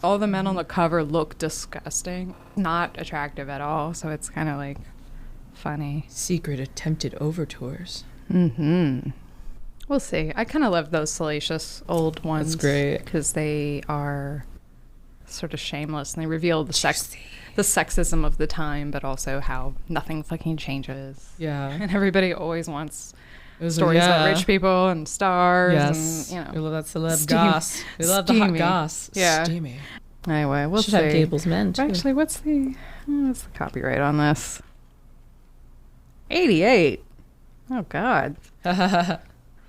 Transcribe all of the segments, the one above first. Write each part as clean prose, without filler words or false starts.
all the men on the cover look disgusting, not attractive at all. So it's kind of like funny. Secret attempted overtures. Mm-hmm. We'll see. I kind of love those salacious old ones. That's great. Because they are sort of shameless and they reveal the sexism of the time, but also how nothing fucking changes. Yeah. And everybody always wants stories about rich people and stars. Yes. And, We love that celeb goss. We love the hot goss. Yeah. Steamy. Anyway, we'll Should see. have Gable's Men, too. Actually, what's the copyright on this? 88. Oh, God.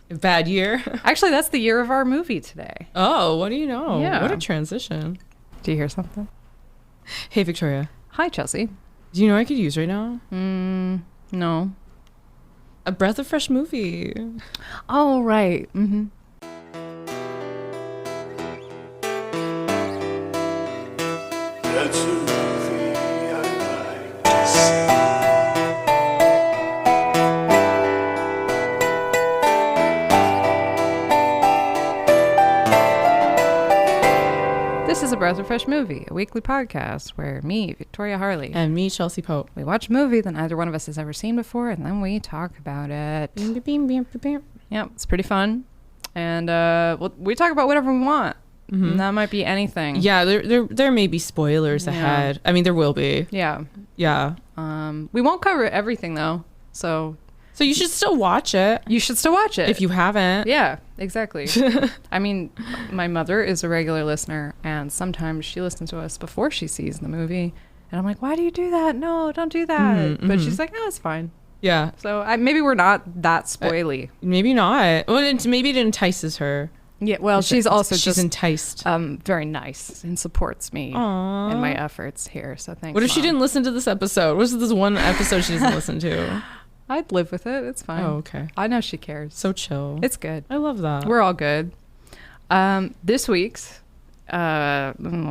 Bad year. Actually, that's the year of our movie today. Oh, what do you know? Yeah. What a transition. Do you hear something? Hey, Victoria. Hi, Chelsea. Do you know what I could use right now? No. A breath of fresh movie. Oh, right. Mm-hmm. That's a movie I like to see. This is a Breath of Fresh Movie, a weekly podcast where me, Victoria Harley, And me, Chelsea Pope. we watch a movie that neither one of us has ever seen before, and then we talk about it. Yep, it's pretty fun. And we talk about whatever we want. Mm-hmm. And that might be anything. Yeah, there may be spoilers ahead. I mean, there will be. Yeah. Yeah. We won't cover everything, though. So you should still watch it. you should still watch it. If you haven't. Yeah, exactly. I mean, my mother is a regular listener, and sometimes she listens to us before she sees the movie. And I'm like, why do you do that? No, don't do that. But she's like, no, it's fine. Yeah. So maybe we're not that spoily. Maybe not. Well, maybe it entices her. Yeah, well, she's just enticed. very nice and supports me Aww. in my efforts here. So thanks. What if she Mom. didn't listen to this episode? What's this one episode she doesn't listen to? I'd live with it. It's fine. Oh, okay. I know she cares. So chill. It's good. I love that. We're all good. This week's I don't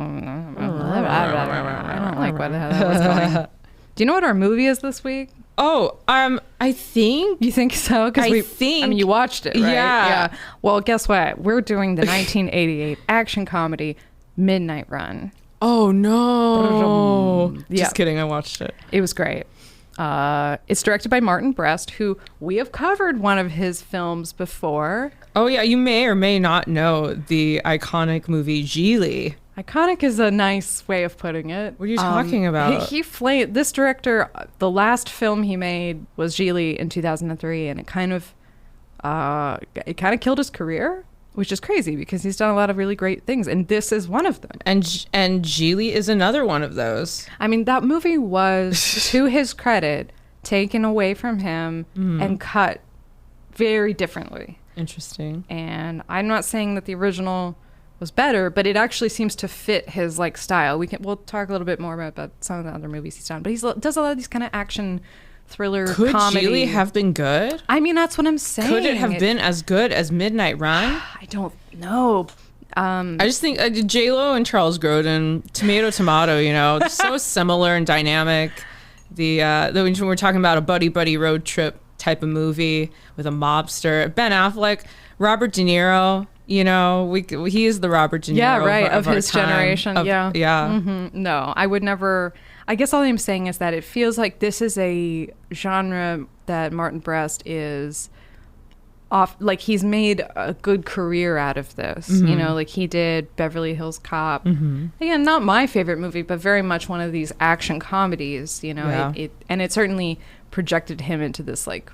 like what the hell that was going. Do you know what our movie is this week? Oh, I think. You think so? Because think. I mean, you watched it, right? Yeah. Well, guess what? We're doing the 1988 action comedy Midnight Run. Oh no! Yeah. Just kidding. I watched it. It was great. It's directed by Martin Brest, who we have covered one of his films before. Oh yeah, you may or may not know the iconic movie Geely. Iconic is a nice way of putting it. What are you talking about? This director, the last film he made was Geely in 2003, and it kind of killed his career, which is crazy because he's done a lot of really great things, and this is one of them. And Geely is another one of those. I mean, that movie was, to his credit, taken away from him and cut very differently. Interesting. And I'm not saying that the original was better, but it actually seems to fit his like style. We'll talk a little bit more about some of the other movies he's done, but he does a lot of these kind of action thriller Could comedy. Geely have been good? I mean, that's what I'm saying. Could it have been as good as Midnight Run? I don't know. I just think J-Lo and Charles Grodin, tomato, you know, so similar and dynamic. We're talking about a buddy road trip type of movie with a mobster. Ben Affleck, Robert De Niro, you know, he is the Robert De Niro. Yeah, right, of our his time. generation. Yeah. Mm-hmm. No, I would never. I guess all I'm saying is that it feels like this is a genre that Martin Brest is off. Like he's made a good career out of this. You know, like he did Beverly Hills Cop. Again, not my favorite movie, but very much one of these action comedies. You know, it certainly projected him into this like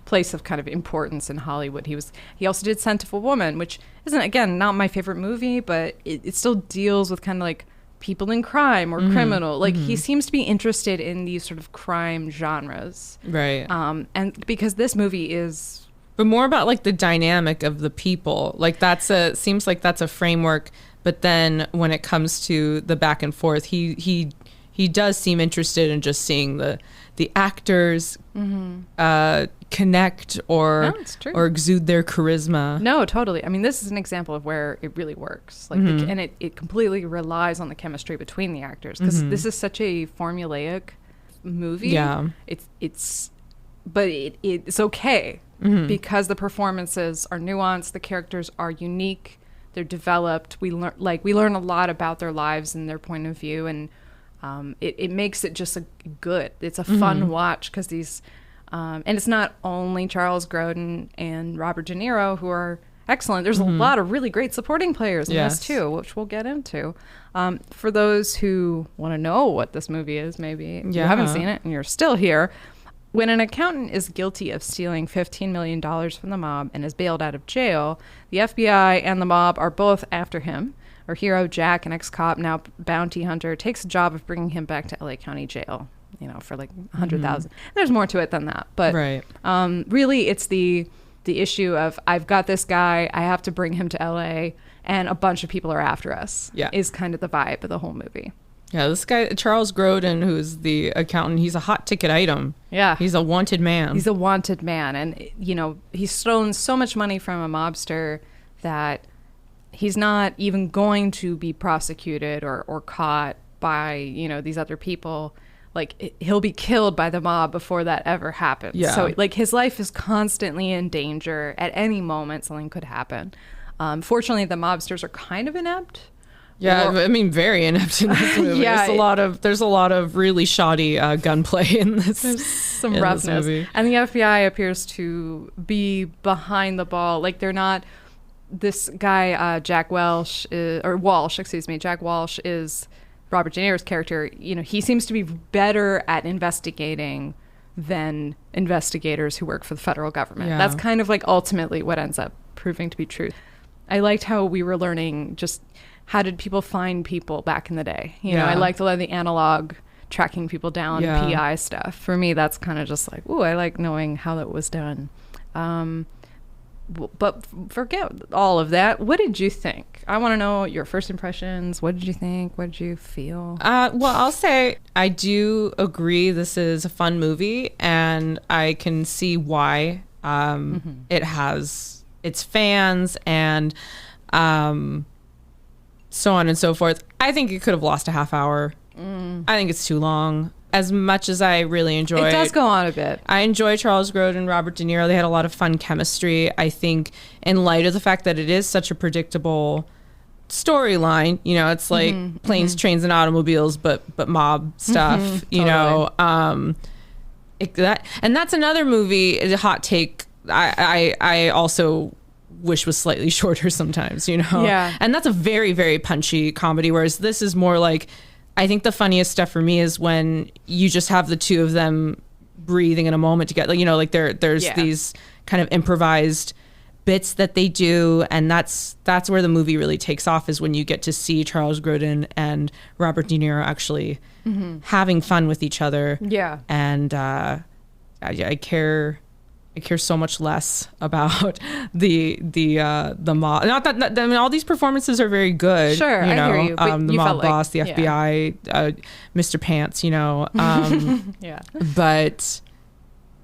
place of kind of importance in Hollywood. He also did Scent of a Woman, which isn't, again, not my favorite movie, but it still deals with kind of like people in crime or criminal. Like he seems to be interested in these sort of crime genres. Right. And because this movie is... But more about like the dynamic of the people. Like seems like that's a framework, but then when it comes to the back and forth, he does seem interested in just seeing the actors connect or exude their charisma. No, totally. I mean, this is an example of where it really works. Like, and it completely relies on the chemistry between the actors because this is such a formulaic movie. Yeah, it's okay because the performances are nuanced, the characters are unique, they're developed. We learn a lot about their lives and their point of view, and it makes it just good. It's a fun watch because these, and it's not only Charles Grodin and Robert De Niro who are excellent. There's a lot of really great supporting players in this too, which we'll get into. For those who want to know what this movie is, maybe you haven't seen it and you're still here. When an accountant is guilty of stealing $15 million from the mob and is bailed out of jail, the FBI and the mob are both after him. Our hero, Jack, an ex-cop, now bounty hunter, takes a job of bringing him back to LA County Jail, for like $100,000. There's more to it than that. But really, it's the issue of, I've got this guy, I have to bring him to LA, and a bunch of people are after us, is kind of the vibe of the whole movie. Yeah, this guy, Charles Grodin, who's the accountant, he's a hot ticket item. Yeah. He's a wanted man. He's a wanted man. And, he's stolen so much money from a mobster that he's not even going to be prosecuted or caught by, these other people. Like, he'll be killed by the mob before that ever happens. Yeah. So, his life is constantly in danger. At any moment, something could happen. Fortunately, the mobsters are kind of inept. Yeah, very inept in this movie. There's a lot of really shoddy gunplay in this. There's some roughness. And the FBI appears to be behind the ball. Like, they're not... This guy, Jack Walsh, Jack Walsh is Robert De Niro's character. He seems to be better at investigating than investigators who work for the federal government. Yeah. That's kind of ultimately what ends up proving to be true. I liked how we were learning just... How did people find people back in the day? I liked a lot of the analog tracking people down, PI stuff. For me, that's kind of just I like knowing how that was done. But forget all of that. What did you think? I want to know your first impressions. What did you think? What did you feel? Well, I'll say I do agree this is a fun movie, and I can see why it has its fans and... so on and so forth. I think it could have lost a half hour. I think it's too long. As much as I really enjoy it. It does go on a bit. I enjoy Charles Grodin, Robert De Niro. They had a lot of fun chemistry. I think in light of the fact that it is such a predictable storyline, it's like planes, trains, and automobiles, but mob stuff, and that's another movie, a hot take. I also wish was slightly shorter sometimes, Yeah. And that's a very, very punchy comedy, whereas this is more I think the funniest stuff for me is when you just have the two of them breathing in a moment together. There's these kind of improvised bits that they do, and that's where the movie really takes off, is when you get to see Charles Grodin and Robert De Niro actually having fun with each other. Yeah. And I care so much less about the mob. Not that all these performances are very good. Sure, I hear you. But the you mob boss, the FBI, Mr. Pants. Yeah. But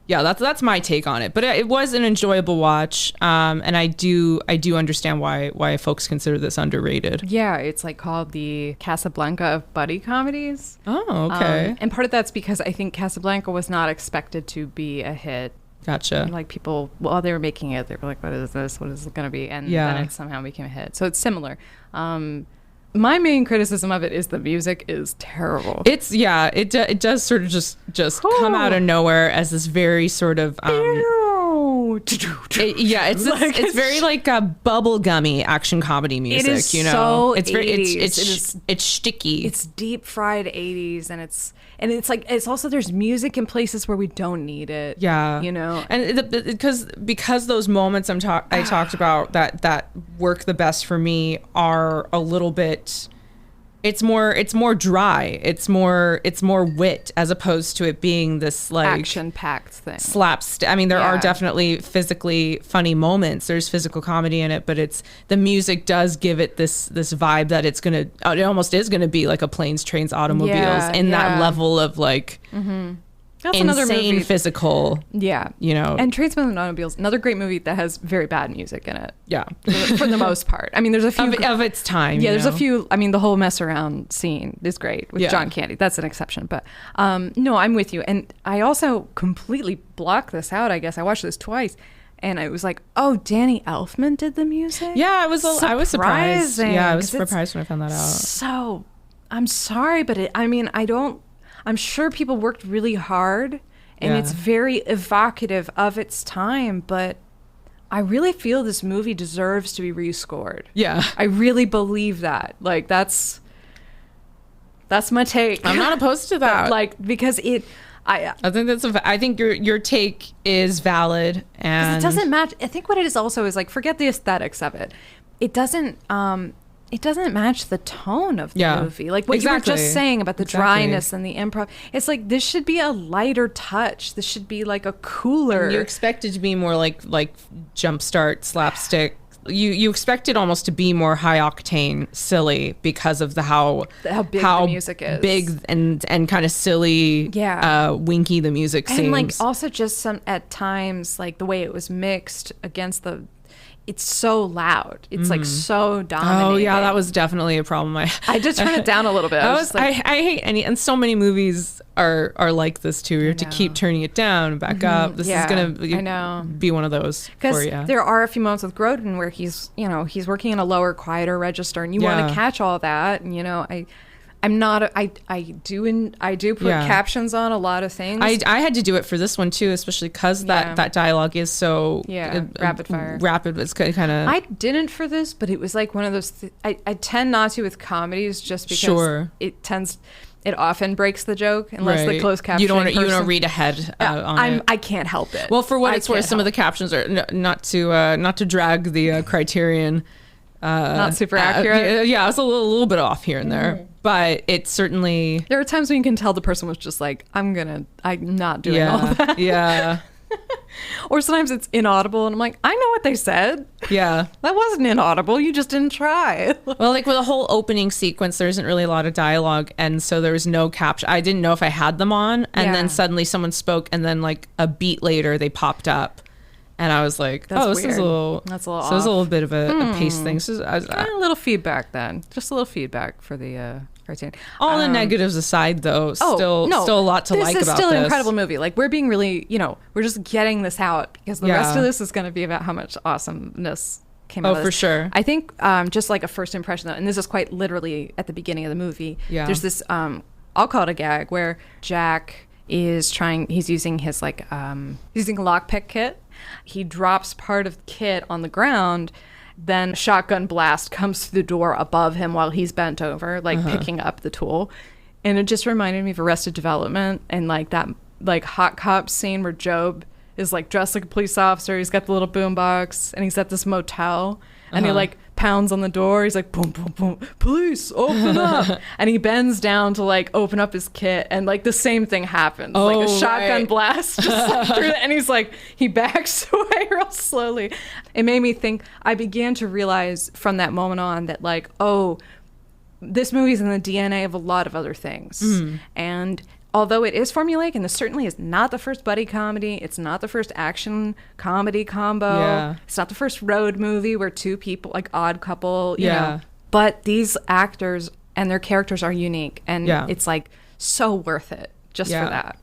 yeah, that's my take on it. But it was an enjoyable watch, and I do understand why folks consider this underrated. Yeah, it's called the Casablanca of buddy comedies. Oh, okay. And part of that's because I think Casablanca was not expected to be a hit. Gotcha. People, while they were making it, they were like, what is this? What is it going to be? And then it somehow became a hit. So it's similar. My main criticism of it is the music is terrible. It does sort of just come out of nowhere as this very sort of... it's very bubblegummy action comedy music. It is so it's very 80s. It's sticky. It's deep fried 80s, and it's also, there's music in places where we don't need it. Yeah, and because those moments I talked about that work the best for me are a little bit. It's more dry. It's more wit, as opposed to it being this action-packed thing. There are definitely physically funny moments. There's physical comedy in it, but the music does give it this vibe that it almost is gonna be like a planes, trains, automobiles that level of That's insane another movie. Physical. Yeah. And Tradesmen and Automobiles, another great movie that has very bad music in it. Yeah. For the most part. There's a few... Of its time. Yeah, there's a few... the whole mess around scene is great with John Candy. That's an exception. But no, I'm with you. And I also completely blocked this out, I guess. I watched this twice. And it was like, oh, Danny Elfman did the music? Yeah, I was surprised. Surprising, Yeah, I was 'cause it's surprised when I found that out. So, I'm sorry, but I'm sure people worked really hard, and Yeah. it's very evocative of its time, but I really feel this movie deserves to be rescored. Yeah. I really believe that. Like, that's my take. I'm not opposed to that. Like, because I think I think your take is valid, and it doesn't match. I think what it is also is like, forget the aesthetics of it. It doesn't match the tone of the movie. Like what you were just saying about the dryness and the improv. It's like, this should be a lighter touch. This should be like a cooler. And you expect it to be more like jumpstart slapstick. You expect it almost to be more high octane, silly, because of how big the music is, big and kind of silly, winky the music seems. And like also just some at times, like the way it was mixed against it's so loud. It's like so dominating. Oh yeah, that was definitely a problem. I did turn it down a little bit. I hate and so many movies are like this too. You have to keep turning it down and back up. This is gonna be one of those for you. There are a few moments with Grodin where he's working in a lower, quieter register, and you want to catch all that. And I do put captions on a lot of things. I had to do it for this one too, especially because that dialogue is so rapid fire. Rapid. It's kind of. I didn't for this, but it was like one of those. I tend not to with comedies just because it often breaks the joke unless the closed caption. You don't read ahead on it. I can't help it. Well, for what it's worth, some of the captions are not to drag the Criterion. Not super accurate. Yeah, it's a little bit off here and there, but it's certainly. There are times when you can tell the person was just like, I'm not doing all that. Yeah. Or sometimes it's inaudible, and I'm like, I know what they said. Yeah. That wasn't inaudible. You just didn't try. Well, like with the whole opening sequence, there isn't really a lot of dialogue, and so there was no caption. I didn't know if I had them on, and then suddenly someone spoke, and then like a beat later, they popped up. And I was like, That's this weird. is a little. That's a little. So it was a little bit of a pace thing. So a little feedback then, just a little feedback for the Criterion. All the negatives aside, though, still a lot to like about this. This is still an incredible movie. Like, we're being really, we're just getting this out because the rest of this is going to be about how much awesomeness came out of this. Oh, for sure. I think just like a first impression, though, and this is quite literally at the beginning of the movie. Yeah. There's this, I'll call it a gag, where Jack is he's using his using a lockpick kit. He drops part of the kit on the ground, then a shotgun blast comes through the door above him while he's bent over, picking up the tool. And it just reminded me of Arrested Development and like that hot cop scene where Job is like dressed like a police officer. He's got the little boombox and he's at this motel and he like pounds on the door. He's like, boom, boom, boom, police, open up. And he bends down to like open up his kit and like the same thing happens. Like a shotgun blast just like through it. And he's like, he backs away real slowly. It made me think, I began to realize from that moment on that like, this movie's in the DNA of a lot of other things. And although it is formulaic, and this certainly is not the first buddy comedy, it's not the first action comedy combo, it's not the first road movie where two people, like Odd Couple, you know, but these actors and their characters are unique, and it's like so worth it just for that.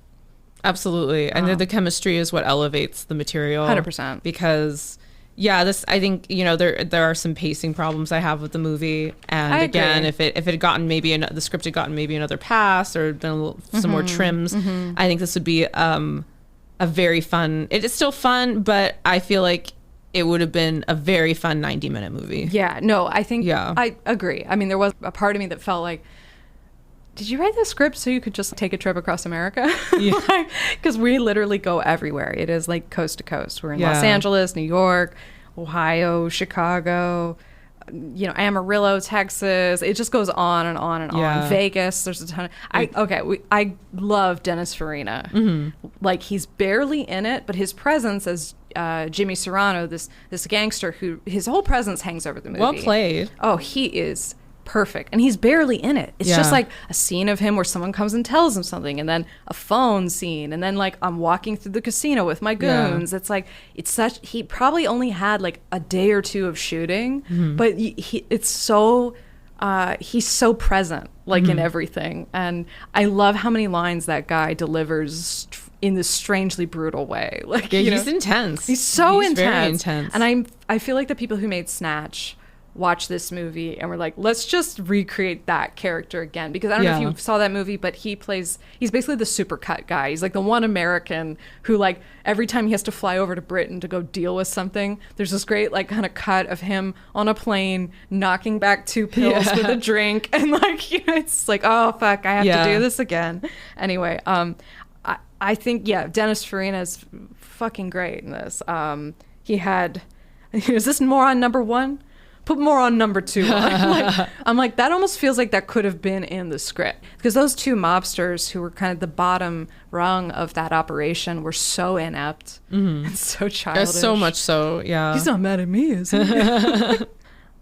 Absolutely. And the chemistry is what elevates the material. 100%. Because this, I think, there are some pacing problems I have with the movie, and again, if it had gotten the script had gotten maybe another pass or been some more trims, I think this would be a very fun. It is still fun, but I feel like it would have been a very fun 90-minute movie. Yeah, no, I think I agree. I mean, there was a part of me that felt like, did you write the script so you could just take a trip across America? Yeah. Because we literally go everywhere. It is like coast to coast. We're in Los Angeles, New York, Ohio, Chicago, Amarillo, Texas. It just goes on and on and on. Vegas. There's a ton of. I love Dennis Farina. Like, he's barely in it, but his presence as Jimmy Serrano, this gangster who his whole presence hangs over the movie. Well played. Oh, he is perfect, and he's barely in it. It's just like a scene of him where someone comes and tells him something, and then a phone scene, and then like I'm walking through the casino with my goons. It's like he probably only had like a day or two of shooting, but he's so present like in everything, and I love how many lines that guy delivers in this strangely brutal way. Like, Yeah, you he's know, intense. he's so He's intense. very intense. And I feel like the people who made Snatch watched this movie and were like, let's just recreate that character again, because I don't know if you saw that movie, but he's basically the supercut guy. He's like the one American who, like, every time he has to fly over to Britain to go deal with something, there's this great like kind of cut of him on a plane knocking back 2 pills with a drink, and like, you know, it's like, oh fuck, I have to do this again. Anyway, I think Dennis Farina is fucking great in this. He had, is this more on number 1? Put more on number 2. I'm like, that almost feels like that could have been in the script, because those 2 mobsters who were kind of the bottom rung of that operation were so inept and so childish. So much so, yeah. He's not mad at me, is he?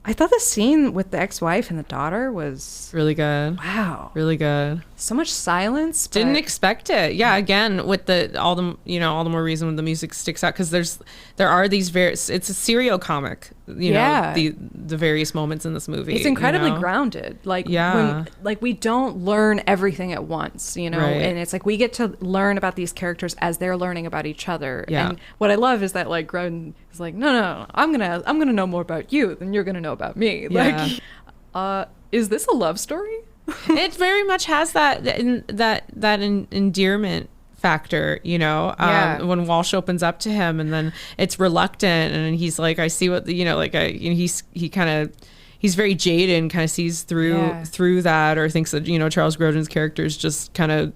I thought the scene with the ex-wife and the daughter was really good. Wow, Really good. so much silence. Didn't expect it. Yeah, again, with all the more reason when the music sticks out, because there are these it's a serial comic. You know, the various moments in this movie. It's incredibly you know? grounded. Like, when, like, we don't learn everything at once, you know, and it's like we get to learn about these characters as they're learning about each other. Yeah. And what I love is that, like, Groden is like, no, I'm gonna know more about you than you're gonna know about me. Yeah. Like, is this a love story? It very much has that endearment factor, you know, when Walsh opens up to him, and then it's reluctant, and he's like, I see what you know, like he's very jaded and kind of sees through that, or thinks that, you know, Charles Grodin's character is just kind of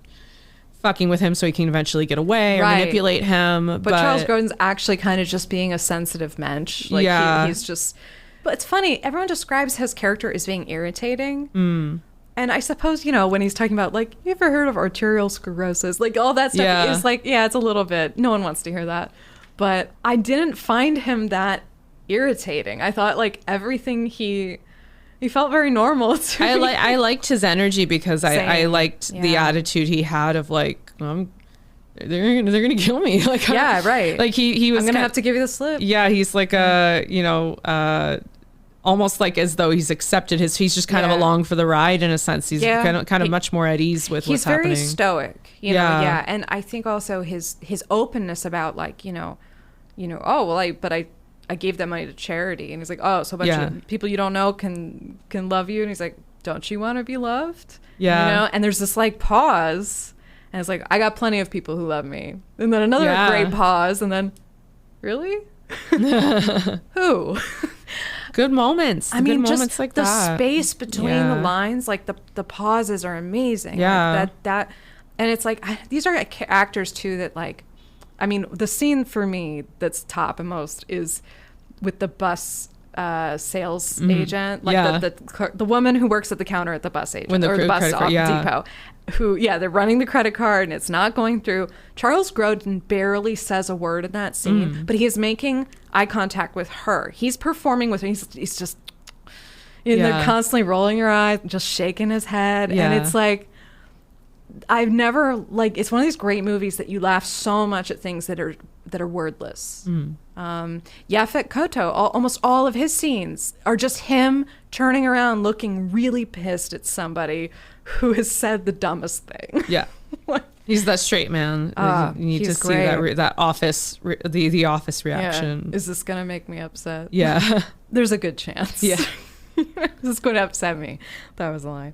fucking with him so he can eventually get away or manipulate him. But Charles Grodin's actually kind of just being a sensitive mensch. Like, he's just. But it's funny, everyone describes his character as being irritating. And I suppose, you know, when he's talking about, like, you ever heard of arterial sclerosis? Like, all that stuff is like, it's a little bit, no one wants to hear that. But I didn't find him that irritating. I thought, like, everything he felt very normal to me. I liked his energy, because I liked the attitude he had of, like, they're gonna kill me. Like, right. Like he was I'm gonna have to give you the slip. Yeah, he's like almost like as though he's accepted he's just kind of along for the ride in a sense. He's kind of much more at ease with what's happening. He's very stoic, you know. And I think also his openness about, like, you know, oh well, I gave that money to charity, and he's like, oh, so a bunch of people you don't know can love you, and he's like, don't you want to be loved? You know. And there's this like pause, and it's like, I got plenty of people who love me, and then another great pause, and then, really? Who? Good moments. I mean, good just moments like the that. space between the lines, like the pauses are amazing. Yeah. Like that, and it's like these are actors too that, like, I mean, the scene for me that's top and most is with the bus sales agent, like the woman who works at the counter at the bus agent or the bus depot. Who, they're running the credit card and it's not going through. Charles Grodin barely says a word in that scene, but he is making eye contact with her. He's performing with her. He's just, they're constantly rolling her eyes, just shaking his head. And it's like, I've never, like, it's one of these great movies that you laugh so much at things that are wordless. Yaphet Kotto, almost all of his scenes are just him turning around looking really pissed at somebody who has said the dumbest thing. Yeah. He's that straight man. You need to see that office, the office reaction. Yeah. Is this going to make me upset? Yeah. There's a good chance. Yeah. This is going to upset me. That was a line.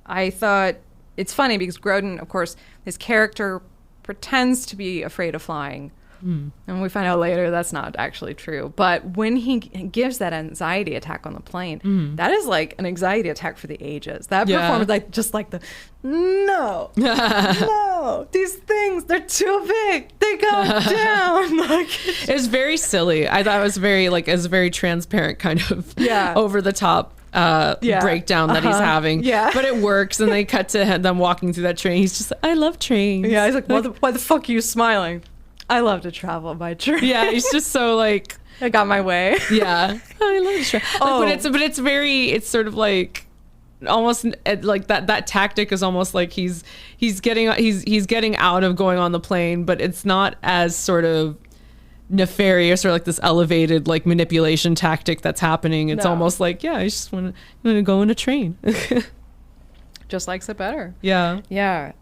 I thought it's funny because Grodin, of course, his character pretends to be afraid of flying. And we find out later that's not actually true. But when he gives that anxiety attack on the plane, that is like an anxiety attack for the ages. That performance, like, just like the, no, these things, they're too big. They go down. Like, it's very silly. I thought it was very transparent, kind of over the top breakdown that he's having. But it works, and they cut to them walking through that train. He's just like, I love trains. Yeah, he's like, why the fuck are you smiling? I love to travel by train. Yeah, he's just so like, I got my way. Yeah, I love to travel. But it's sort of like almost like that tactic is almost like he's getting out of going on the plane, but it's not as sort of nefarious or like this elevated like manipulation tactic that's happening. It's almost like, I just want to go in a train. Just likes it better. Yeah. Yeah.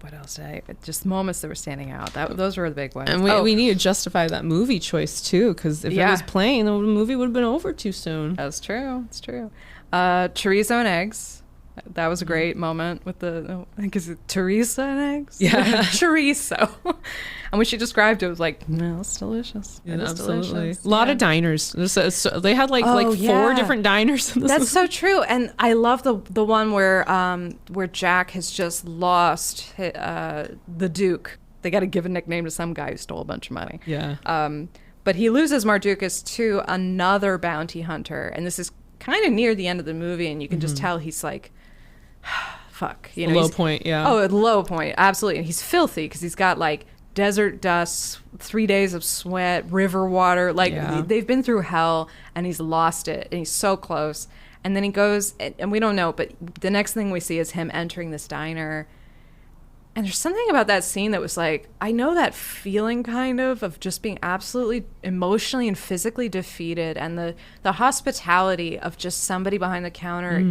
what else did I? Just moments that were standing out. Those were the big ones. And we need to justify that movie choice too, because if it was playing, the movie would have been over too soon. That's true. It's true. Chorizo and eggs. That was a great moment with I think is it Teresa and eggs? Yeah. Chorizo. And when she described it, it was like, no, it's delicious. Yeah, it's absolutely. delicious. A lot of diners. They had like 4 different diners in this That's movie. so true. And I love the one where Jack has just lost the Duke. They got to give a nickname to some guy who stole a bunch of money. Yeah. But he loses Mardukas to another bounty hunter. And this is kind of near the end of the movie. And you can just tell he's like, fuck. You know, low point, yeah. Oh, at low point. Absolutely. And he's filthy because he's got like desert dust, 3 days of sweat, river water. Like they've been through hell and he's lost it. And he's so close. And then he goes, and we don't know, but the next thing we see is him entering this diner. And there's something about that scene that was like, I know that feeling kind of just being absolutely emotionally and physically defeated. And the hospitality of just somebody behind the counter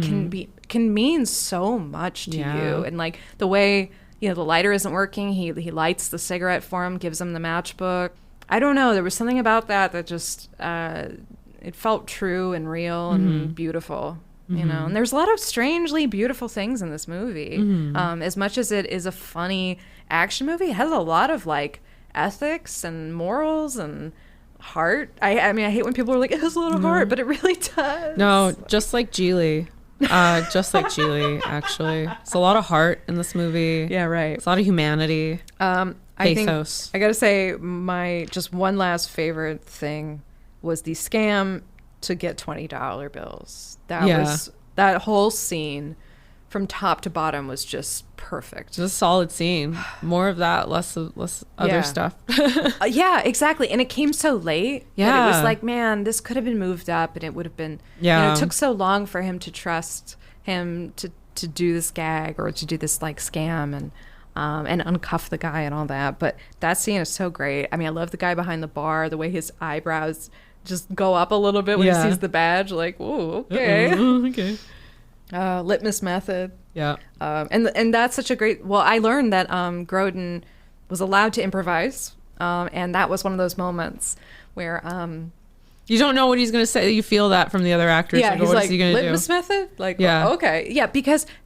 can mean so much to you. And like the way, you know, the lighter isn't working. He lights the cigarette for him, gives him the matchbook. I don't know. There was something about that just, it felt true and real and beautiful. You know, and there's a lot of strangely beautiful things in this movie. As much as it is a funny action movie, it has a lot of like ethics and morals and heart. I mean, I hate when people are like, it has a lot of heart, but it really does. No, just like Geely. Just like Geely, actually. It's a lot of heart in this movie. Yeah, right. It's a lot of humanity. Pathos. I gotta say, my just one last favorite thing was the scam to get $20 bills. That whole scene from top to bottom was just perfect. Just a solid scene. More of that, less other stuff. Yeah, exactly. And it came so late. Yeah. It was like, man, this could have been moved up and it would have been, you know, it took so long for him to trust him to do this gag or to do this like scam and uncuff the guy and all that. But that scene is so great. I mean, I love the guy behind the bar, the way his eyebrows just go up a little bit when he sees the badge, like, "Ooh, okay." Okay. Litmus method. Yeah. And that's such a great. Well, I learned that Grodin was allowed to improvise, and that was one of those moments where you don't know what he's going to say. You feel that from the other actors. Yeah, he's what like, is he going to do? litmus method? Like, yeah. Oh, okay. Yeah,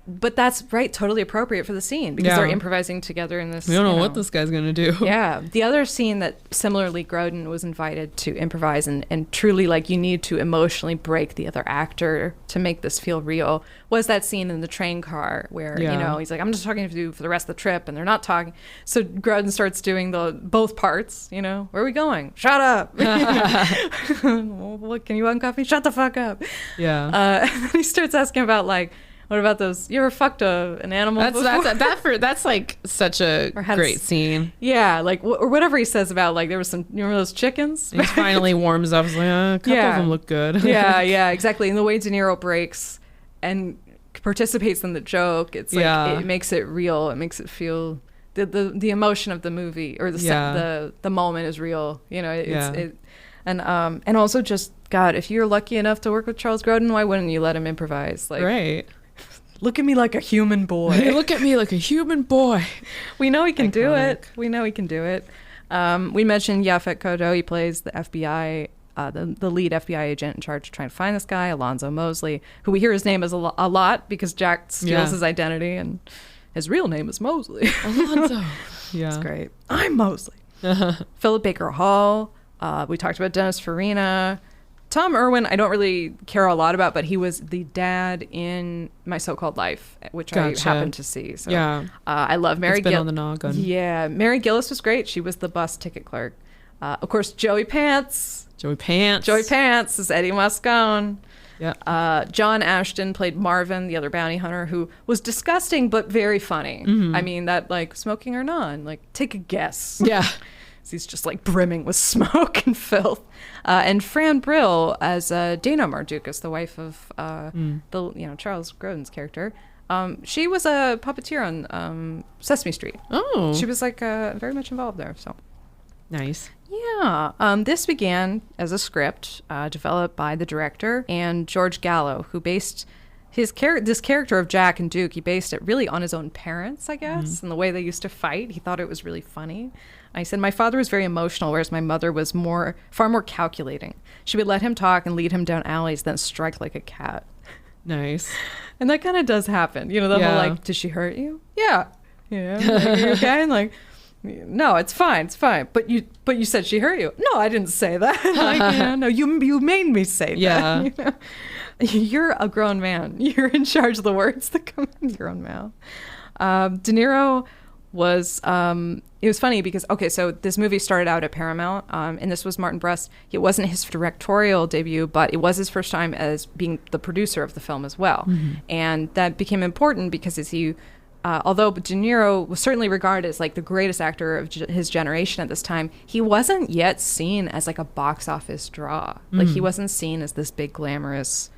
but that's right, totally appropriate for the scene because they're improvising together in this. We don't know what this guy's going to do. Yeah. The other scene that similarly Grodin was invited to improvise and truly like you need to emotionally break the other actor to make this feel real was that scene in the train car where, you know, he's like, I'm just talking to you for the rest of the trip and they're not talking. So Grodin starts doing both parts, you know, where are we going? Shut up. What, can you uncuff me? Shut the fuck up. Yeah. And then he starts asking about like, what about those? You ever fucked an animal? That's like such a great scene. Yeah, like or whatever he says about like there was some, you remember those chickens? He finally warms up. He's like, a couple of them look good. yeah, exactly. And the way De Niro breaks and participates in the joke, it's like it makes it real. It makes it feel the emotion of the movie or the moment is real. You know, and also just God, if you're lucky enough to work with Charles Grodin, why wouldn't you let him improvise? Like, right. Look at me like a human boy. Look at me like a human boy. We know he can do it. We know he can do it. We mentioned Yaphet Kotto. He plays the FBI, the lead FBI agent in charge of trying to find this guy, Alonzo Mosley, who we hear his name is a lot because Jack steals his identity, and his real name is Mosley. Alonzo. Yeah. It's great. I'm Mosley. Philip Baker Hall. We talked about Dennis Farina. Tom Irwin, I don't really care a lot about, but he was the dad in My So-Called Life, which I happened to see. So, I love Mary Gillis. On the noggin. Yeah, Mary Gillis was great. She was the bus ticket clerk. Of course, Joey Pants. Joey Pants is Eddie Moscone. Yeah. John Ashton played Marvin, the other bounty hunter, who was disgusting but very funny. Mm-hmm. I mean, that like smoking or non, like take a guess. Yeah. He's just like brimming with smoke and filth. And Fran Brill as Dana Mardukas, the wife of Charles Grodin's character. She was a puppeteer on Sesame Street. Oh. She was like very much involved there. So nice. Yeah. This began as a script developed by the director and George Gallo, who based this character of Jack and Duke, he based it really on his own parents, I guess, and the way they used to fight. He thought it was really funny. I said, my father was very emotional, whereas my mother was far more calculating. She would let him talk and lead him down alleys, then strike like a cat. Nice. And that kind of does happen. You know, the whole like, did she hurt you? Yeah. Yeah. Like, are you okay? And like, no, it's fine. It's fine. But you said she hurt you. No, I didn't say that. Like, no, you made me say that. You know? You're a grown man. You're in charge of the words that come out of your own mouth. De Niro was, it was funny because, okay, so this movie started out at Paramount, and this was Martin Brest. It wasn't his directorial debut, but it was his first time as being the producer of the film as well. And that became important because although De Niro was certainly regarded as like the greatest actor of his generation at this time, he wasn't yet seen as like a box office draw. Like he wasn't seen as this big glamorous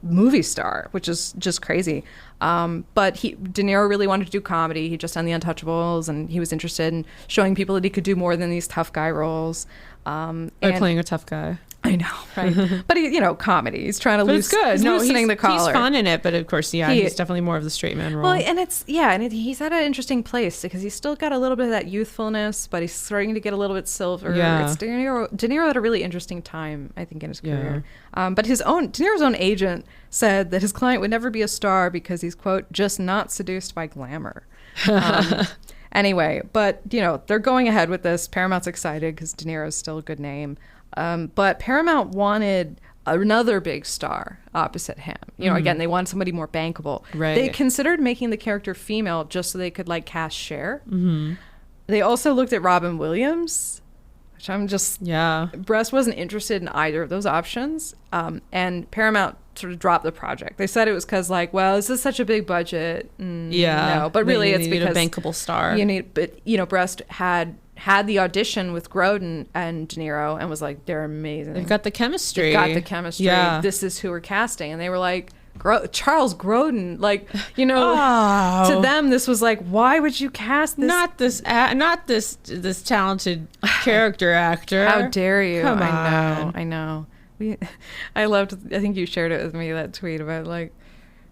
movie star, which is just crazy. But De Niro really wanted to do comedy. He'd just done The Untouchables, and he was interested in showing people that he could do more than these tough guy roles. By playing a tough guy. I know, right? But comedy. He's trying to loosening the collar. He's fun in it, but of course, he's definitely more of the straight man role. Well, and he's at an interesting place because he's still got a little bit of that youthfulness, but he's starting to get a little bit silver. Yeah. It's De Niro had a really interesting time, I think, in his career. But De Niro's own agent said that his client would never be a star because he's, quote, just not seduced by glamour. Anyway, but they're going ahead with this. Paramount's excited because De Niro's still a good name. But Paramount wanted another big star opposite him. Again, they wanted somebody more bankable. Right. They considered making the character female just so they could like cast Cher. They also looked at Robin Williams, which Brest wasn't interested in either of those options. And Paramount sort of dropped the project. They said it was because this is such a big budget. No, but really it's because a bankable star. Brest had the audition with Grodin and De Niro and was like, they're amazing. They've got the chemistry. Yeah. This is who we're casting. And they were like, Charles Grodin, to them, this was like, why would you cast this? Not this talented character actor. How dare you? Come on. I know. I think you shared it with me, that tweet about like,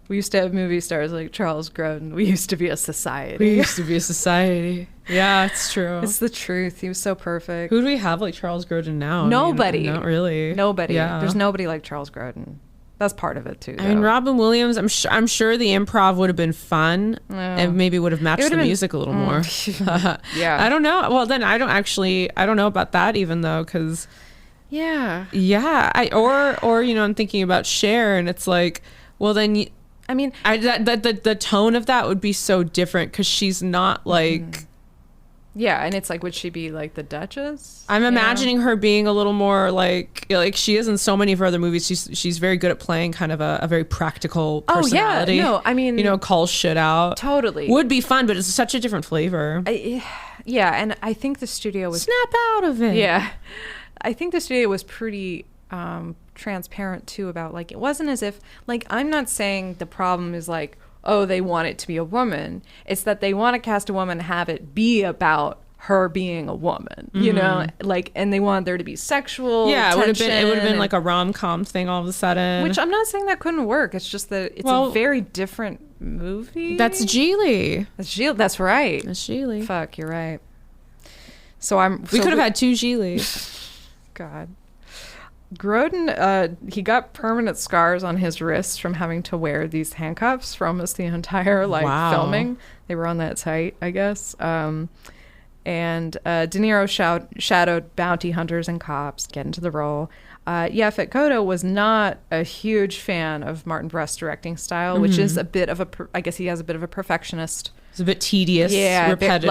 we used to have movie stars like Charles Grodin. We used to be a society. Yeah, it's true. It's the truth. He was so perfect. Who do we have like Charles Grodin now? Nobody. Not really. Nobody. Yeah. There's nobody like Charles Grodin. That's part of it too, though. I mean, Robin Williams, I'm sure the improv would have been fun and maybe would have matched the music a little more. Yeah. I don't know. Well, then I don't know about that even though, because yeah. I'm thinking about Cher and it's like, well then the tone of that would be so different because she's not like yeah, and it's like, would she be like the Duchess? I'm imagining her being a little more like she is in so many of her other movies. She's very good at playing kind of a very practical personality. No, I mean, calls shit out. Totally would be fun, but it's such a different flavor. And I think the studio was snap out of it. Yeah, I think the studio was pretty transparent too about like, it wasn't as if like, I'm not saying the problem is like, oh, they want it to be a woman. It's that they want to cast a woman, have it be about her being a woman, and they want there to be sexual tension. It would have been like a rom-com thing all of a sudden. Which I'm not saying that couldn't work. It's just that it's a very different movie. That's Geely. That's right. That's Geely. Fuck, you're right. We could have had two Geely. God. Grodin, he got permanent scars on his wrists from having to wear these handcuffs for almost the entire filming. They were on that tight, I guess. And De Niro shadowed bounty hunters and cops get into the role. Yaphet Kotto was not a huge fan of Martin Brest's directing style, which is a bit of I guess he has a bit of a perfectionist. It's a bit tedious, repetitive.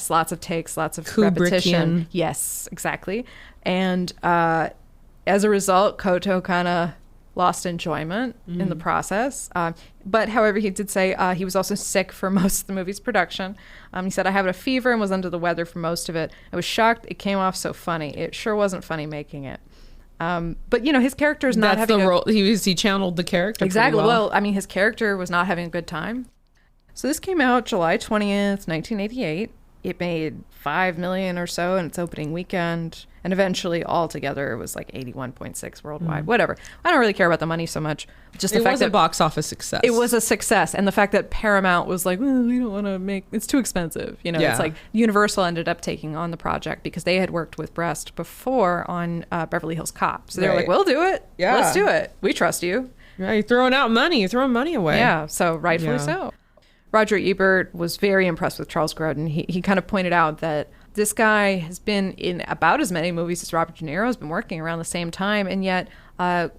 Lots of takes, lots of repetition. Yes, exactly. And as a result, Kotto kind of lost enjoyment in the process. But however, he did say he was also sick for most of the movie's production. He said, I had a fever and was under the weather for most of it. I was shocked it came off so funny. It sure wasn't funny making it. But, his character is not having the role. He channeled the character. Exactly. Well, I mean, his character was not having a good time. So this came out July 20th, 1988. It made $5 million or so in its opening weekend. And eventually, altogether, it was like 81.6 worldwide. Whatever. I don't really care about the money so much. Just the fact that it was a box office success. it was a success, and the fact that Paramount was like, well, we don't want to make it's too expensive. It's like Universal ended up taking on the project because they had worked with Brest before on Beverly Hills Cop. So they were like, we'll do it. Yeah. Let's do it. We trust you. Yeah, you're throwing out money. You're throwing money away. Yeah, so rightfully so. Roger Ebert was very impressed with Charles Grodin. He kind of pointed out that this guy has been in about as many movies as Robert De Niro, has been working around the same time, and yet,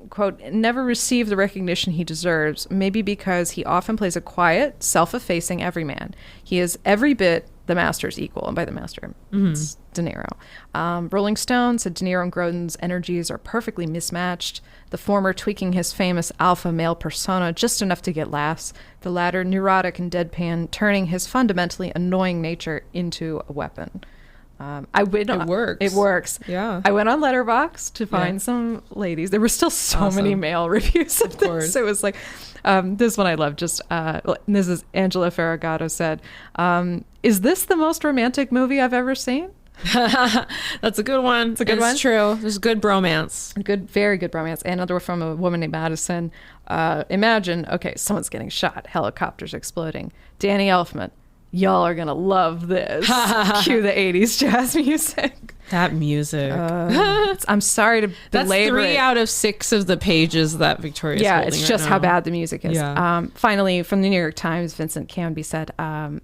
quote, never received the recognition he deserves, maybe because he often plays a quiet, self-effacing everyman. He is every bit the master's equal, and by the master, it's De Niro. Rolling Stone said De Niro and Grodin's energies are perfectly mismatched, the former tweaking his famous alpha male persona just enough to get laughs, the latter neurotic and deadpan, turning his fundamentally annoying nature into a weapon. It works. It works. Yeah. I went on Letterboxd to find some ladies. There were still so many male reviews of this. It was like, this one I love. Just this is Angela Ferragato said, "Is this the most romantic movie I've ever seen?" That's a good one. It's a good one. It's true. There's good bromance. Very good bromance. And another from a woman named Madison. Imagine, okay, someone's getting shot. Helicopters exploding. Danny Elfman. Y'all are gonna love this. Cue the 80s jazz music. That music. I'm sorry to belabor it. That's 3 out of 6 of the pages that Victoria's holding it's just right how now. bad the music is. Yeah. Finally, from the New York Times, Vincent Canby said,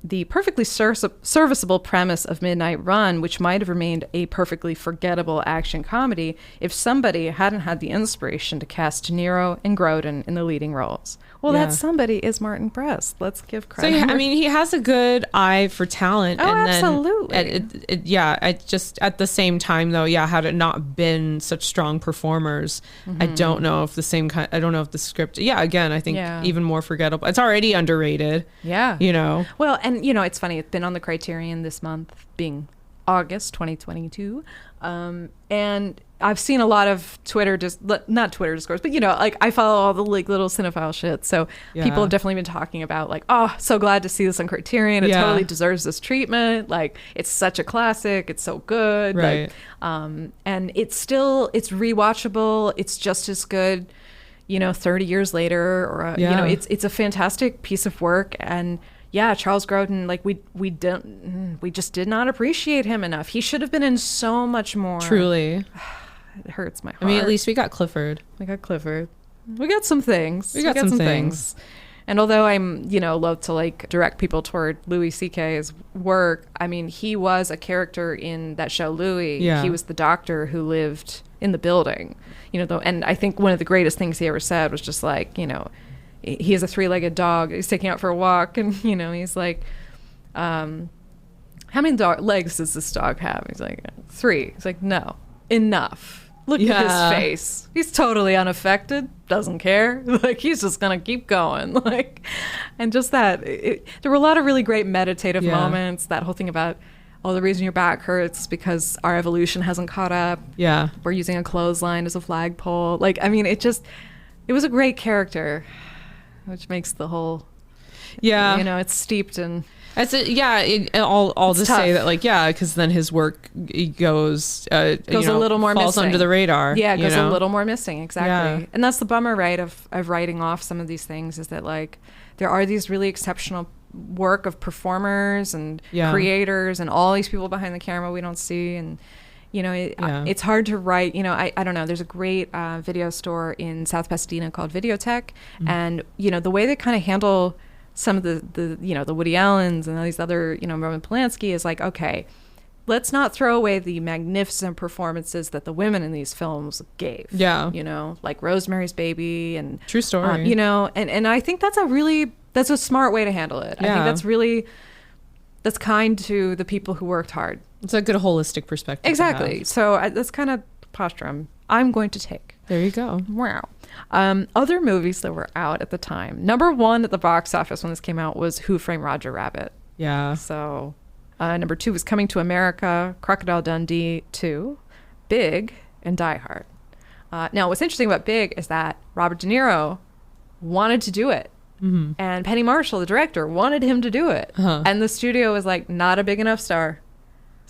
the perfectly serviceable premise of Midnight Run, which might have remained a perfectly forgettable action comedy if somebody hadn't had the inspiration to cast De Niro and Grodin in the leading roles. Well, that somebody is Martin Brest. Let's give credit. So, I mean, he has a good eye for talent. Oh, absolutely. I just, at the same time, though, had it not been such strong performers, I don't know if I don't know if the script, again, I think even more forgettable. It's already underrated. Yeah. Well, and, it's funny. It's been on the Criterion this month, being August 2022. And I've seen a lot of Twitter, not Twitter discourse, but I follow all the little cinephile shit. So people have definitely been talking about so glad to see this on Criterion. It totally deserves this treatment. It's such a classic. It's so good. Right. And it's rewatchable. It's just as good, 30 years later, or it's a fantastic piece of work. And Charles Grodin, we just did not appreciate him enough. He should have been in so much more. Truly. It hurts my heart. I mean, at least we got Clifford. We got some things. We got some things. And although I'm, loath to direct people toward Louis C.K.'s work, I mean, he was a character in that show Louis. Yeah. He was the doctor who lived in the building, and I think one of the greatest things he ever said was just he has a 3-legged dog he's taking out for a walk, and he's like, how many legs does this dog have? He's like, 3. He's like, no, enough. Look at his face. He's totally unaffected, doesn't care. He's just gonna keep going. And just that there were a lot of really great meditative moments. That whole thing about, the reason your back hurts is because our evolution hasn't caught up. We're using a clothesline as a flagpole. It was a great character, which makes the whole, it's steeped in. That's it. All to say that, because then his work goes a little more falls missing. Under the radar. Yeah, it goes a little more missing. Exactly. Yeah. And that's the bummer, right, of writing off some of these things, is that there are these really exceptional work of performers and creators and all these people behind the camera we don't see, and it's hard to write. I don't know. There's a great video store in South Pasadena called Videotech, and the way they kind of handle some of the Woody Allens and all these other, Roman Polanski is okay, let's not throw away the magnificent performances that the women in these films gave. Yeah. Like Rosemary's Baby and True Story. And I think that's a smart way to handle it. Yeah. I think that's kind to the people who worked hard. It's a good holistic perspective. Exactly. So that's kind of the posture I'm going to take. There you go. Wow. Other movies that were out at the time. Number 1 at the box office when this came out was Who Framed Roger Rabbit. Yeah. So number 2 was Coming to America, Crocodile Dundee 2, Big, and Die Hard. Now, what's interesting about Big is that Robert De Niro wanted to do it. Mm-hmm. And Penny Marshall, the director, wanted him to do it. Uh-huh. And the studio was like, not a big enough star.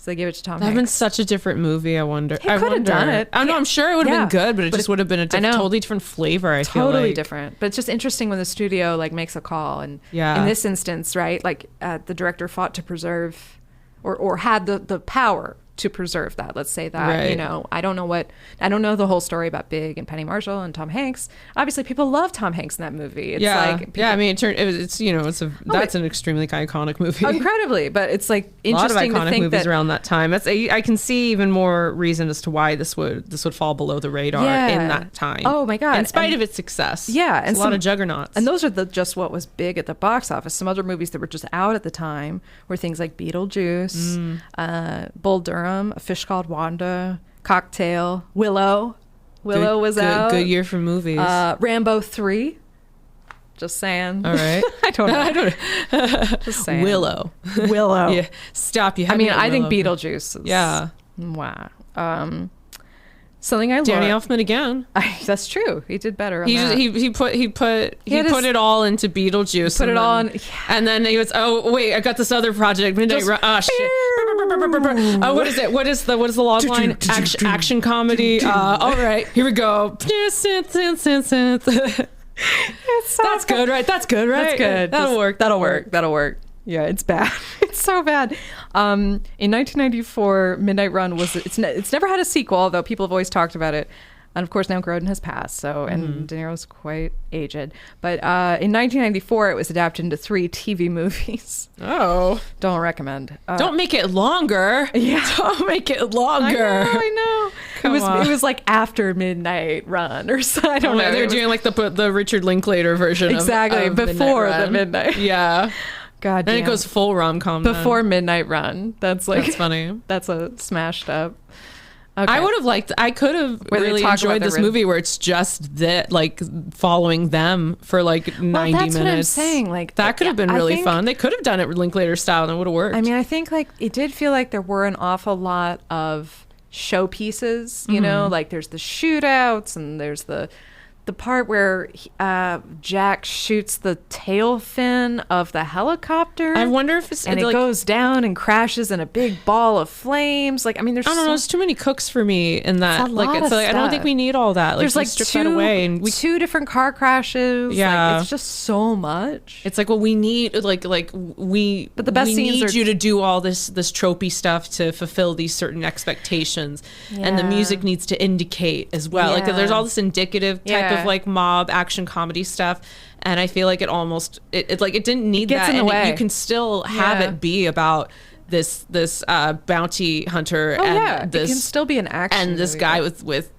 So they gave it to Tom That would have been Hanks. such a different movie. I wonder. He could have done it. I know. I'm sure it would have been good, but it just would have been a I know. totally different flavor. I feel Totally like. different. But it's just interesting when the studio like makes a call. And Yeah. in this instance, right, like the director fought to preserve or had the power to preserve that. Let's say that, Right. you know, I don't know the whole story about Big and Penny Marshall and Tom Hanks. Obviously people love Tom Hanks in that movie. It's Yeah, like yeah. I mean, it's you know, that's an extremely iconic movie. incredibly, but it's like A lot of interesting to iconic think movies that around that time. I can see even more reason as to why this would fall below the radar in that time. Oh my God. In spite of its success. Yeah, It's and a lot of juggernauts. And those are just what was big at the box office. Some other movies that were just out at the time were things like Beetlejuice, Bull Durham, A Fish Called Wanda, Cocktail, Willow. Willow was out. Good year for movies. Rambo 3. Just saying. All right. I don't know. I don't. Just saying. Willow. Willow. Yeah. Stop. You. I mean, had I think Willow. Beetlejuice is... Yeah. Wow. Something I Danny love. Elfman again. That's true. He did better on He that. put had his- it all into Beetlejuice. Put and it all then- in- yeah. And then he was, oh wait, I got this other project, Midnight Run. Oh shit. Oh, what is it? What is the log line? Action comedy. All right, here we go. That's good, right? That's good, right? That's good. That'll work. That'll work. Yeah, it's bad. It's so bad. In 1994, Midnight Run it's never had a sequel, although people have always talked about it. And of course, now Grodin has passed, so and De Niro's quite aged. But in 1994, it was adapted into 3 TV movies. Oh, Don't recommend. don't make it longer. Yeah. Don't make it longer. I know. Come on. It was like after Midnight Run or so. I don't know. They're It was- doing like the Richard Linklater version. Exactly, of before Midnight the Run. Midnight. Yeah. God And damn. it goes full rom-com. Before Midnight Run. That's like That's funny. That's a smashed up. Okay. I could have Where they really talk about enjoyed this their- movie where it's just that, like, following them for like 90 that's minutes. what I'm saying. Like that could have been I really think- fun. They could have done it Linklater style and it would have worked. I mean, I think like it did feel like there were an awful lot of showpieces, you know, like there's the shootouts and there's the part where Jack shoots the tail fin of the helicopter. I wonder if it's and like, it goes down and crashes in a big ball of flames. Like, I mean, there's I don't know. so- There's too many cooks for me in that. It's a Like, lot it's of like I don't think stuff. we need all that. Like, there's like strip two, that away and we. two different car crashes. Yeah. Like, it's just so much. It's like, well, we need like we. But the best we scenes need are- you to do all this tropey stuff to fulfill these certain expectations, and the Yeah. music needs to indicate as well. Like, Yeah. there's all this indicative type Yeah. of like mob action comedy stuff, and I feel like it didn't need gets that. in the And way. you can still have Yeah. it be about this bounty hunter Oh and yeah, this it can still be an action. and this movie. guy with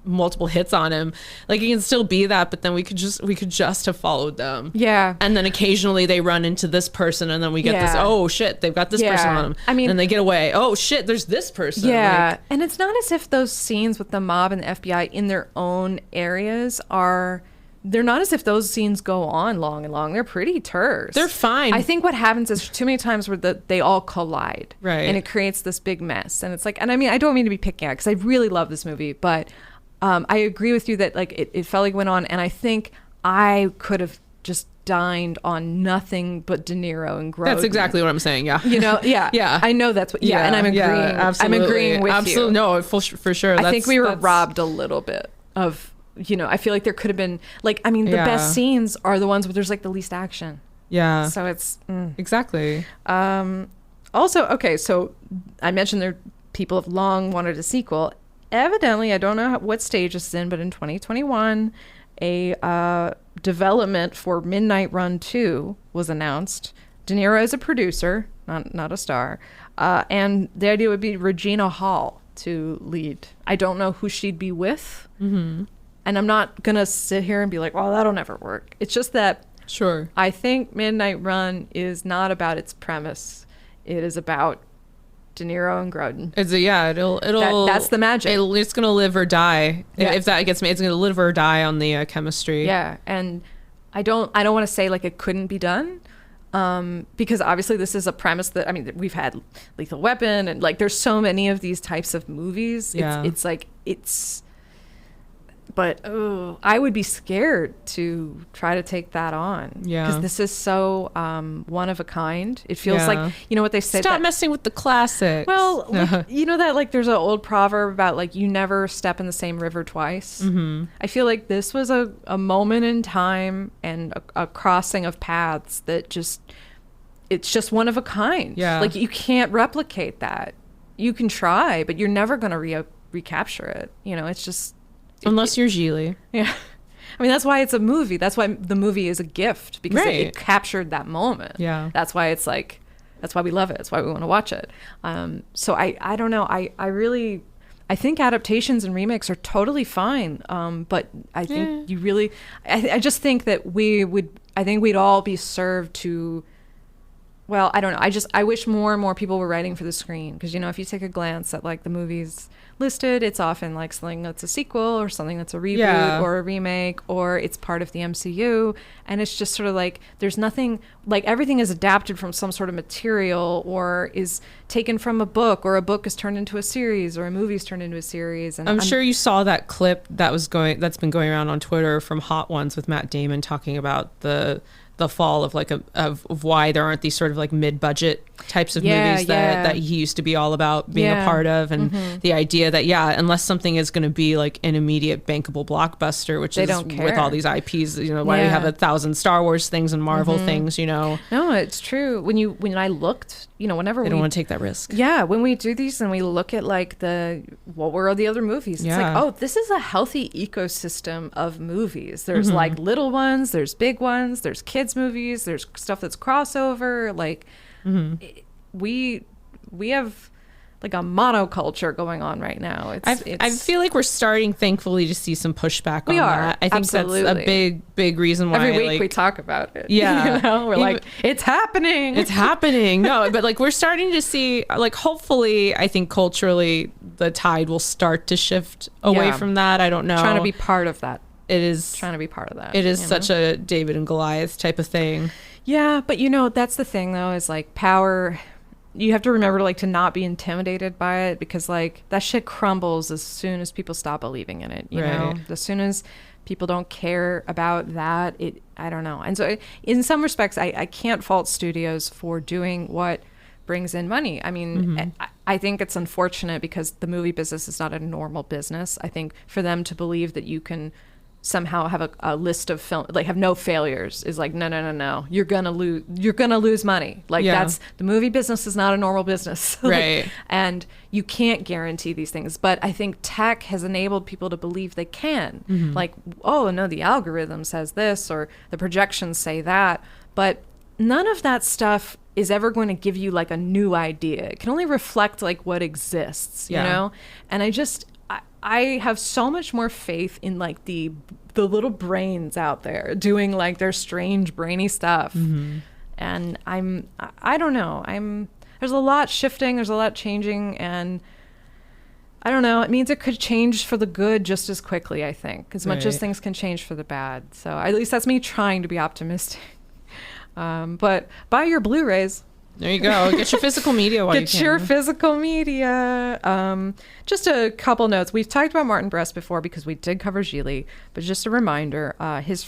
multiple hits on him. Like, it can still be that, but then we could just have followed them. Yeah. And then occasionally they run into this person, and then we get this, Yeah. oh shit, they've got this person Yeah. on them. I mean- and they get away. Oh shit, there's this person. Yeah, Like, and it's not as if those scenes with the mob and the FBI in their own areas are. They're not as if those scenes go on long and long. They're pretty terse. They're fine. I think what happens is too many times where they all collide, Right. and it creates this big mess. And it's like, and I mean, I don't mean to be picky at because I really love this movie, but I agree with you that like it felt like it went on, and I think I could have just dined on nothing but De Niro and Grodin. That's exactly what I'm saying. Yeah. You know, yeah, Yeah. I know that's what. Yeah, and I'm agreeing. absolutely. I'm agreeing with absolutely. you. No, for sure. I think we were that's- robbed a little bit of, you know, I feel like there could have been like, I mean, the Yeah. best scenes are the ones where there's like the least action. Yeah. So it's Exactly. also okay. So I mentioned there people have long wanted a sequel. Evidently, I don't know what stage this is in, but in 2021, a development for Midnight Run 2 was announced. De Niro is a producer, not a star, and the idea would be Regina Hall to lead. I don't know who she'd be with, and I'm not gonna sit here and be like, "Well, that'll never work." It's just that Sure. I think Midnight Run is not about its premise; it is about De Niro and Grodin. That's the magic. It's gonna live or die. Yeah. If that gets me, it's gonna live or die on the chemistry. Yeah, and I don't want to say like it couldn't be done, because obviously this is a premise that, I mean, we've had Lethal Weapon and like there's so many of these types of movies. Yeah. It's like it's But I would be scared to try to take that on. Yeah. Because this is so one of a kind. It feels like, you know what they say? Stop messing with the classics. Well, like, you know that like there's an old proverb about like you never step in the same river twice. Mm-hmm. I feel like this was a moment in time and a crossing of paths that it's just one of a kind. Yeah. Like you can't replicate that. You can try, but you're never going to recapture it. You know, it's just... Unless you're Gigli. Yeah. I mean, that's why it's a movie. That's why the movie is a gift, because it captured that moment. Yeah. That's why it's like, that's why we love it. That's why we want to watch it. So I don't know. I think adaptations and remakes are totally fine. But I think you really, I just think that I think we'd all be served to, well, I don't know. I wish more and more people were writing for the screen. Because, you know, if you take a glance at like the movies listed, it's often like something that's a sequel or something that's a reboot or a remake, or it's part of the MCU. And it's just sort of like, there's nothing, like everything is adapted from some sort of material or is taken from a book, or a book is turned into a series, or a movie is turned into a series. And I'm sure you saw that clip that's been going around on Twitter from Hot Ones with Matt Damon talking about the fall of like of why there aren't these sort of like mid-budget types of movies that he used to be all about being a part of, and the idea that unless something is going to be like an immediate bankable blockbuster, which is with all these IPs, you know, why do we have 1,000 Star Wars things and Marvel things, you know? No, it's true. When I looked, you know, whenever they don't want to take that risk. Yeah, when we do these and we look at like what were the other movies, it's like, oh, this is a healthy ecosystem of movies. There's like little ones, there's big ones, there's kids movies, there's stuff that's crossover. Like we have like a monoculture going on right now. I feel like we're starting, thankfully, to see some pushback on that. I think absolutely. That's a big reason why. Every week we talk about it. Yeah. You know, we're like, it's happening. It's happening. No, but like we're starting to see, like, hopefully, I think culturally the tide will start to shift away from that. I don't know. Trying to be part of that. It is trying to be part of that. It is such a David and Goliath type of thing. Yeah, but you know, that's the thing though, is like power. You have to remember to not be intimidated by it, because like that shit crumbles as soon as people stop believing in it. You know, as soon as people don't care about that, I don't know. And so in some respects, I can't fault studios for doing what brings in money. I mean, I think it's unfortunate because the movie business is not a normal business. I think for them to believe that you can somehow have a list of film, like have no failures, is like, no, you're gonna lose money. Like that's, the movie business is not a normal business. Right. And you can't guarantee these things, but I think tech has enabled people to believe they can. Like, oh no, the algorithm says this, or the projections say that, but none of that stuff is ever going to give you like a new idea. It can only reflect like what exists, you know? And I have so much more faith in like the little brains out there doing like their strange brainy stuff. And I don't know. There's a lot shifting, there's a lot changing, and I don't know. It means it could change for the good just as quickly, I think, as much as things can change for the bad. So at least that's me trying to be optimistic. But buy your Blu-rays. There you go. Get your physical media while you can. Get your physical media. Just a couple notes. We've talked about Martin Brest before because we did cover Gigli, but just a reminder, his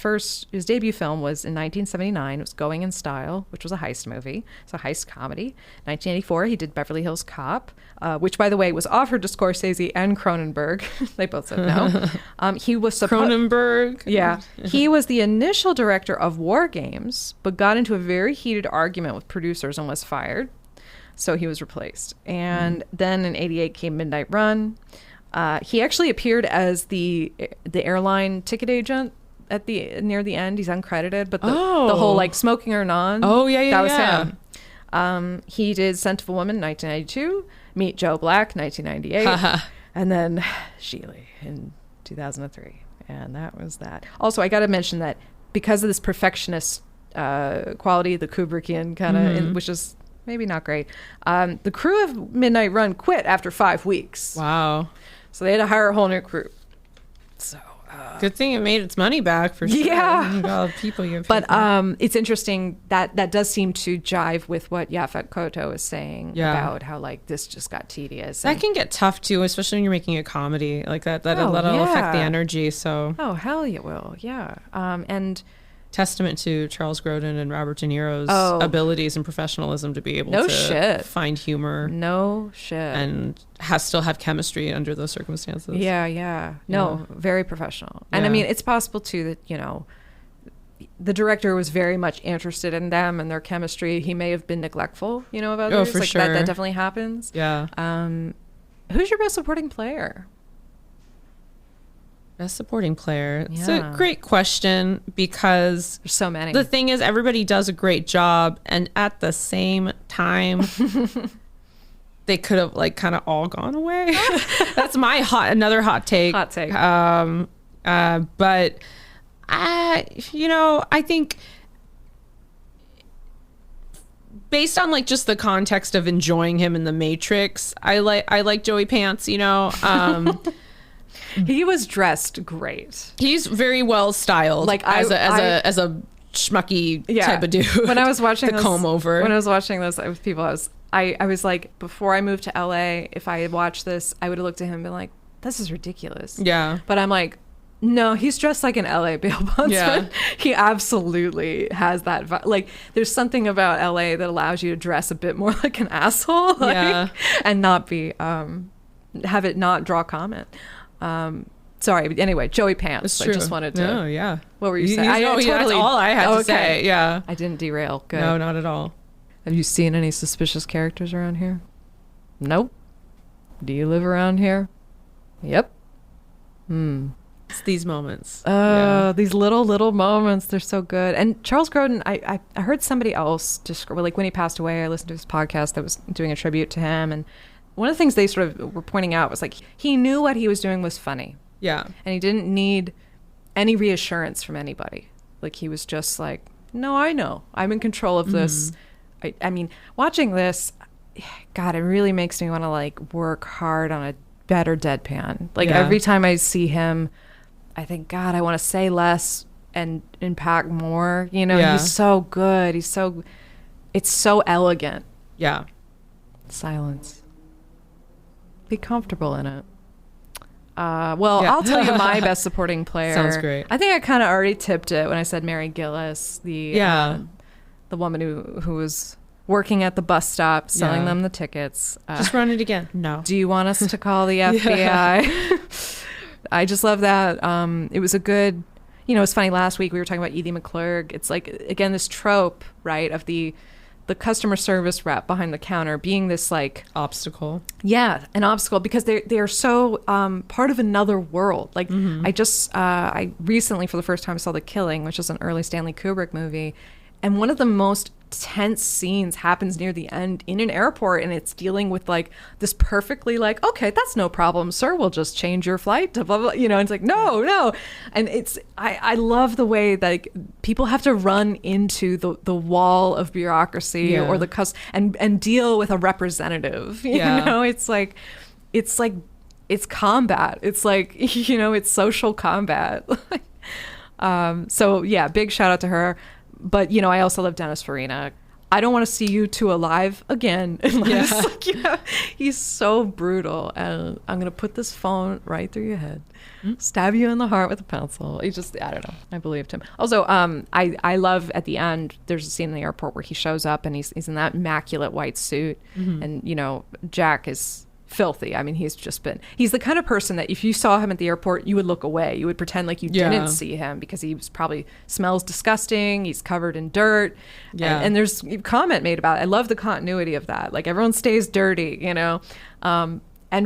debut film was in 1979. It was Going in Style, which was a heist movie. It's a heist comedy. 1984, he did Beverly Hills Cop, which, by the way, was offered to Scorsese and Cronenberg. They both said no. He was Cronenberg? Yeah. He was the initial director of War Games, but got into a very heated argument with producers and was fired, so he was replaced. And then in 88 came Midnight Run. He actually appeared as the airline ticket agent at near the end. He's uncredited, but the whole like smoking or non, that was him. He did Scent of a Woman in 1992, Meet Joe Black 1998, and then Gigli in 2003, and that was that. Also, I got to mention that because of this perfectionist quality, the Kubrickian kind of, which is maybe not great, the crew of Midnight Run quit after 5 weeks. Wow. So they had to hire a whole new crew. So Good thing it made its money back for sure. Yeah. All the people you But it's interesting that does seem to jive with what Yaphet Kotto is saying about how like this just got tedious. That can get tough too, especially when you're making a comedy like that. That'll affect the energy. So hell, it will. Yeah. And testament to Charles Grodin and Robert De Niro's abilities and professionalism to be able to find humor. No shit. And still have chemistry under those circumstances. Yeah. No, very professional. And I mean, it's possible too that, you know, the director was very much interested in them and their chemistry. He may have been neglectful, you know, of others. Oh, for like sure. That definitely happens. Yeah. Who's your best supporting player? Best supporting player. It's a great question because there's so many. The thing is, everybody does a great job, and at the same time, they could have like kind of all gone away. That's my another hot take. Hot take. But I think based on like just the context of enjoying him in The Matrix, I like Joey Pants. You know. He was dressed great. He's very well styled, like as a schmucky type of dude. When I was watching the comb over, when I was watching this with people, I was like, before I moved to LA, if I had watched this, I would have looked at him and been like, this is ridiculous. Yeah. But I'm like, no, he's dressed like an LA bail bondsman. Yeah. He absolutely has that vibe. Like, there's something about LA that allows you to dress a bit more like an asshole, and not be have it not draw comment. Sorry, but anyway, Joey Pants. I just wanted to. Oh, yeah. What were you saying? That's all I had to say. Yeah. I didn't derail. Good. No, not at all. Have you seen any suspicious characters around here? Nope. Do you live around here? Yep. It's these moments. These little moments. They're so good. And Charles Grodin, I heard somebody else like when he passed away, I listened to his podcast that was doing a tribute to him, and one of the things they sort of were pointing out was like he knew what he was doing was funny. Yeah. And he didn't need any reassurance from anybody. Like he was just like, no, I know. I'm in control of this. I mean, watching this, God, it really makes me want to like work hard on a better deadpan. Like every time I see him, I think, God, I want to say less and pack more. You know, he's so good. It's so elegant. Yeah. Silence. Be comfortable in it. I'll tell you my best supporting player. Sounds great. I think I kind of already tipped it when I said Mary Gillis, the woman who was working at the bus stop selling them the tickets. Just run it again. No. Do you want us to call the FBI? I just love that. It was a good, it's funny. Last week we were talking about Edie McClurg. It's like, again, this trope, right, of the customer service rep behind the counter being this like obstacle. Yeah, an obstacle because they are so part of another world. Like I recently for the first time saw The Killing, which is an early Stanley Kubrick movie, and one of the most tense scenes happens near the end in an airport, and it's dealing with like this perfectly like, okay, that's no problem, sir, we'll just change your flight to blah blah, and it's like no, and it's I love the way that like, people have to run into the wall of bureaucracy or the and deal with a representative. You know, it's combat. It's like it's social combat. So yeah, big shout out to her. But, I also love Dennis Farina. I don't want to see you two alive again. Unless, he's so brutal. And I'm going to put this phone right through your head. Stab you in the heart with a pencil. I don't know. I believed him. Also, I love at the end, there's a scene in the airport where he shows up and he's in that immaculate white suit. And, Jack is filthy. I mean, he's the kind of person that if you saw him at the airport, you would look away. You would pretend like you didn't see him because he probably smells disgusting. He's covered in dirt. Yeah. And there's a comment made about it. I love the continuity of that. Like everyone stays dirty, and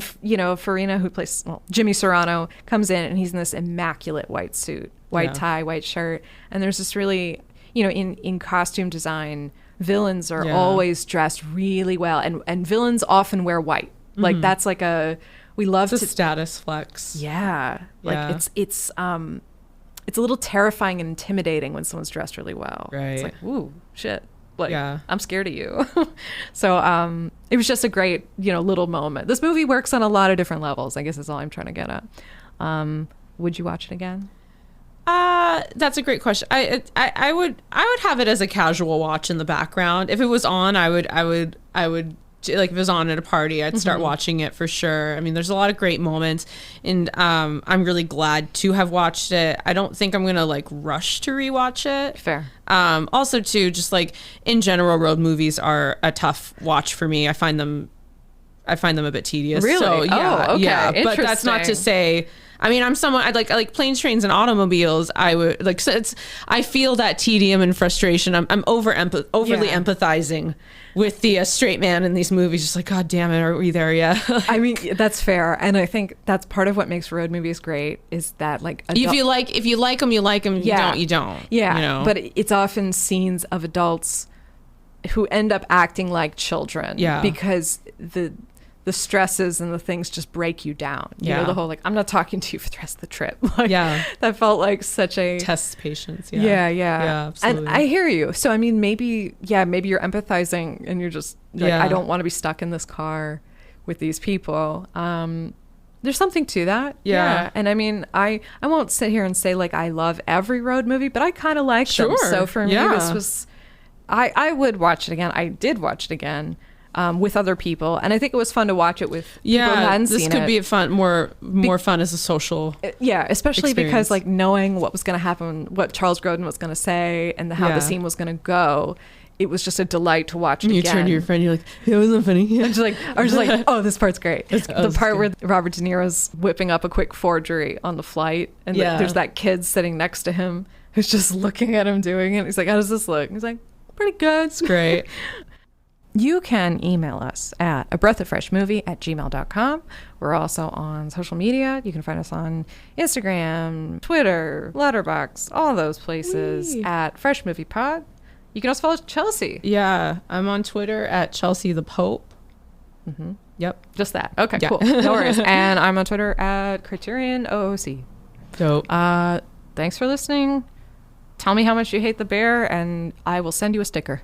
Farina, who plays Jimmy Serrano, comes in and he's in this immaculate white suit, white tie, white shirt. And there's this really, in costume design, villains are always dressed really well, and villains often wear white. Like that's like we love it's a status flex. Yeah. Like it's a little terrifying and intimidating when someone's dressed really well. Right. It's like, ooh, shit. Like I'm scared of you. So it was just a great, little moment. This movie works on a lot of different levels, I guess is all I'm trying to get at. would you watch it again? That's a great question. I would have it as a casual watch in the background. If it was on, I would like, if it was on at a party, I'd start watching it for sure. I mean, there's a lot of great moments, and I'm really glad to have watched it. I don't think I'm gonna like rush to rewatch it. Fair. Also too, just like in general, road movies are a tough watch for me. I find them a bit tedious. Really? So, yeah, oh, okay. yeah. But that's not to say. I mean, I'm someone I like planes, trains, and automobiles. I would like. So I feel that tedium and frustration. I'm overly empathizing with the straight man in these movies. Just like, God damn it, are we there yet? I mean, that's fair, and I think that's part of what makes road movies great is that like if you like them, you like them. Yeah. You don't. Yeah, you know? but it's often scenes of adults who end up acting like children. Yeah. Because the stresses and the things just break you down. You know, the whole like, I'm not talking to you for the rest of the trip. Like, yeah. That felt like such a test patience. Yeah. Yeah, absolutely. And I hear you. So I mean, maybe you're empathizing and you're just like, I don't want to be stuck in this car with these people. There's something to that. Yeah. And I mean, I won't sit here and say like I love every road movie, but I kind of like them. So for me, this was, I would watch it again. I did watch it again. With other people, and I think it was fun to watch it with people who hadn't seen it. This could be more fun as a social especially experience. Because like knowing what was going to happen, what Charles Grodin was going to say, and how the scene was going to go, it was just a delight to watch it you again. turn to your friend, you're like, it wasn't funny. I was just like, oh, this part's great. The part where Robert De Niro's whipping up a quick forgery on the flight, and there's that kid sitting next to him who's just looking at him doing it. He's like, how does this look? He's like, pretty good. It's great. You can email us at abreathoffreshmovie@gmail.com. We're also on social media. You can find us on Instagram, Twitter, Letterboxd, all those places at Fresh Movie Pod. You can also follow Chelsea. Yeah, I'm on Twitter at Chelsea the Pope. Mm-hmm. Yep. Just that. Okay, cool. No worries. And I'm on Twitter at Criterion OOC. Dope. Thanks for listening. Tell me how much you hate the bear, and I will send you a sticker.